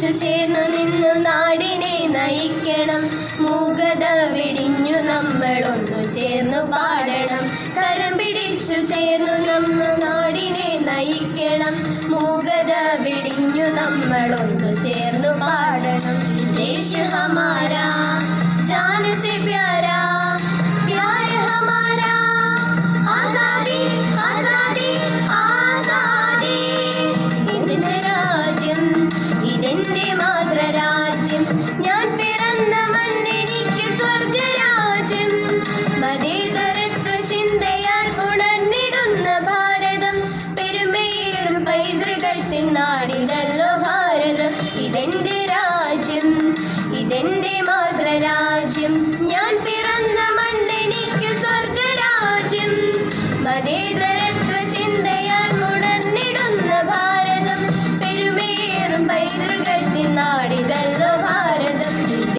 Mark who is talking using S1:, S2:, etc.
S1: പിടിച്ചു ചേർന്നു നിന്നു നാടിനെ നയിക്കണം. മൂകത വെടിഞ്ഞു നമ്മളൊന്നു ചേർന്നു പാടണം. കരം പിടിച്ചു ചേർന്നു നമ്മൾ നാടിനെ നയിക്കണം. മൂകത വെടിഞ്ഞു നമ്മളൊന്നു ചേർന്നു പാടണം. ദേശ ഹമാരാ ജാൻ സെ പ്യാരാ പ്യാർ ഹമാരാ ആസാദി ആസാദി ആസാദി. ഇതെന്റെ രാജ്യം, ഇതെന്റെ മാതൃരാജ്യം. ഞാൻ പിറന്ന മണ്ണെനിക്ക് സ്വർഗരാജ്യം. മതേതരത്വ ചിന്തയാൽ ഉണർന്നിടുന്ന ഭാരതം. പെരുമയേറും പൈതൃകത്തിൻ നാടിനല്ലോ ഭാരതം. ഇതെന്റെ രാജ്യം, ഇതെന്റെ മാതൃരാജ്യം. ഞാൻ പിറന്ന മണ്ണെനിക്ക് സ്വർഗരാജ്യം. മതേതര